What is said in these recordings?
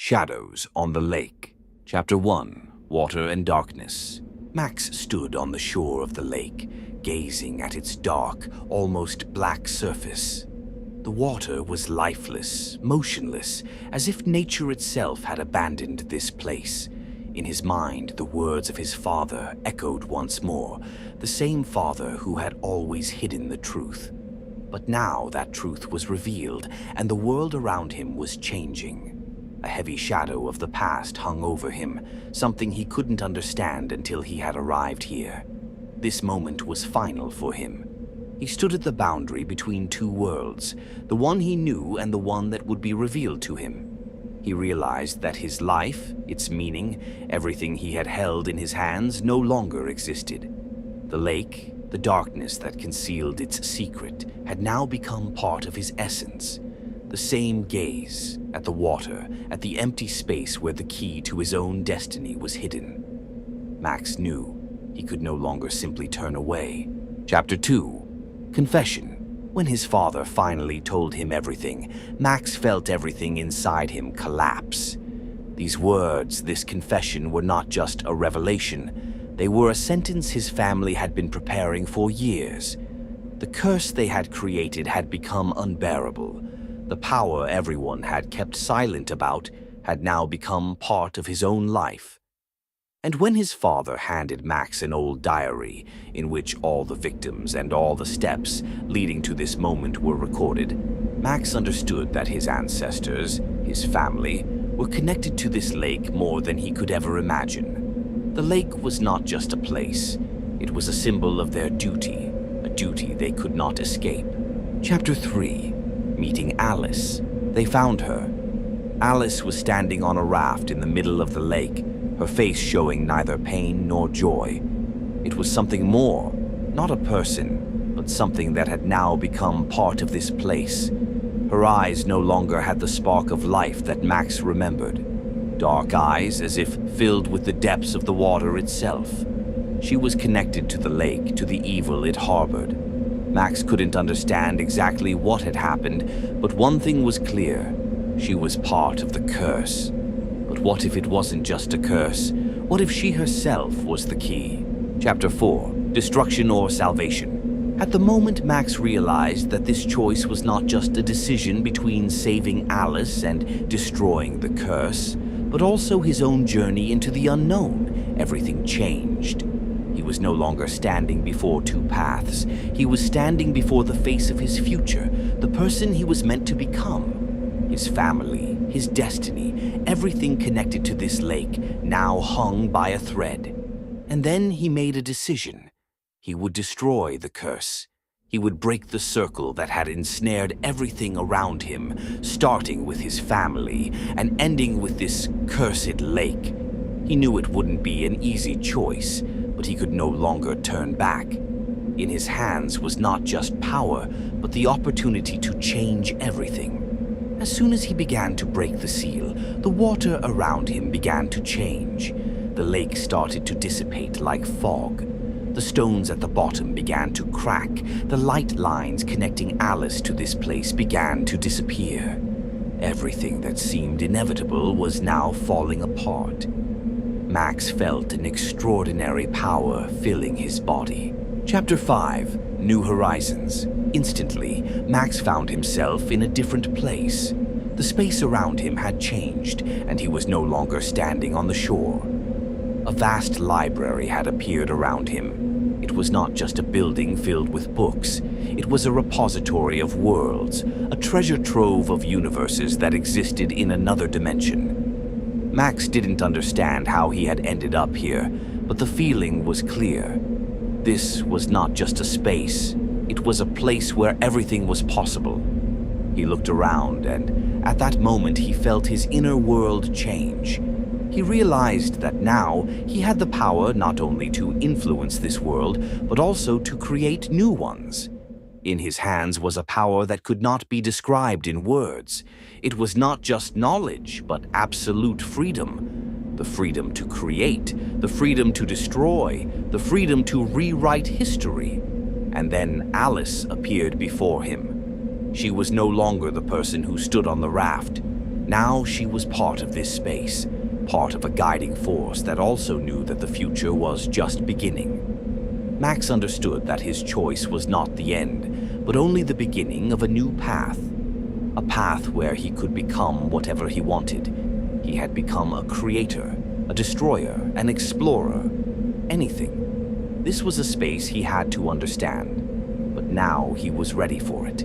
Shadows on the Lake. Chapter 1. Water and Darkness. Max stood on the shore of the lake, gazing at its dark, almost black surface. The water was lifeless, motionless, as if nature itself had abandoned this place. In his mind, the words of his father echoed once more, the same father who had always hidden the truth. But now that truth was revealed, and the world around him was changing. A heavy shadow of the past hung over him, something he couldn't understand until he had arrived here. This moment was final for him. He stood at the boundary between two worlds, the one he knew and the one that would be revealed to him. He realized that his life, its meaning, everything he had held in his hands no longer existed. The lake, the darkness that concealed its secret, had now become part of his essence. The same gaze, at the water, at the empty space where the key to his own destiny was hidden. Max knew he could no longer simply turn away. Chapter 2. Confession. When his father finally told him everything, Max felt everything inside him collapse. These words, this confession, were not just a revelation. They were a sentence his family had been preparing for years. The curse they had created had become unbearable. The power everyone had kept silent about had now become part of his own life. And when his father handed Max an old diary in which all the victims and all the steps leading to this moment were recorded, Max understood that his ancestors, his family, were connected to this lake more than he could ever imagine. The lake was not just a place. It was a symbol of their duty, a duty they could not escape. Chapter 3. Meeting Alice. They found her. Alice was standing on a raft in the middle of the lake, her face showing neither pain nor joy. It was something more, not a person, but something that had now become part of this place. Her eyes no longer had the spark of life that Max remembered. Dark eyes, as if filled with the depths of the water itself. She was connected to the lake, to the evil it harbored. Max couldn't understand exactly what had happened, but one thing was clear. She was part of the curse. But what if it wasn't just a curse? What if she herself was the key? Chapter 4. Destruction or Salvation. At the moment, Max realized that this choice was not just a decision between saving Alice and destroying the curse, but also his own journey into the unknown. Everything changed. He was no longer standing before two paths. He was standing before the face of his future, the person he was meant to become. His family, his destiny, everything connected to this lake now hung by a thread. And then he made a decision. He would destroy the curse. He would break the circle that had ensnared everything around him, starting with his family and ending with this cursed lake. He knew it wouldn't be an easy choice, but he could no longer turn back. In his hands was not just power, but the opportunity to change everything. As soon as he began to break the seal, the water around him began to change. The lake started to dissipate like fog. The stones at the bottom began to crack. The light lines connecting Alice to this place began to disappear. Everything that seemed inevitable was now falling apart. Max felt an extraordinary power filling his body. Chapter 5. New Horizons. Instantly, Max found himself in a different place. The space around him had changed, and he was no longer standing on the shore. A vast library had appeared around him. It was not just a building filled with books. It was a repository of worlds, a treasure trove of universes that existed in another dimension. Max didn't understand how he had ended up here, but the feeling was clear. This was not just a space. It was a place where everything was possible. He looked around, and at that moment he felt his inner world change. He realized that now he had the power not only to influence this world, but also to create new ones. In his hands was a power that could not be described in words. It was not just knowledge, but absolute freedom. The freedom to create, the freedom to destroy, the freedom to rewrite history. And then Alice appeared before him. She was no longer the person who stood on the raft. Now she was part of this space, part of a guiding force that also knew that the future was just beginning. Max understood that his choice was not the end, but only the beginning of a new path. A path where he could become whatever he wanted. He had become a creator, a destroyer, an explorer, anything. This was a space he had to understand, but now he was ready for it.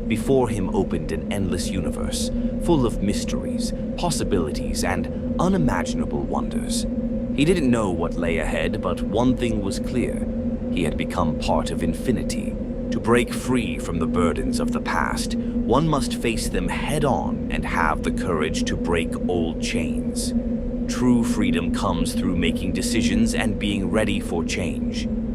Before him opened an endless universe, full of mysteries, possibilities, and unimaginable wonders. He didn't know what lay ahead, but one thing was clear. He had become part of infinity. To break free from the burdens of the past, one must face them head-on and have the courage to break old chains. True freedom comes through making decisions and being ready for change.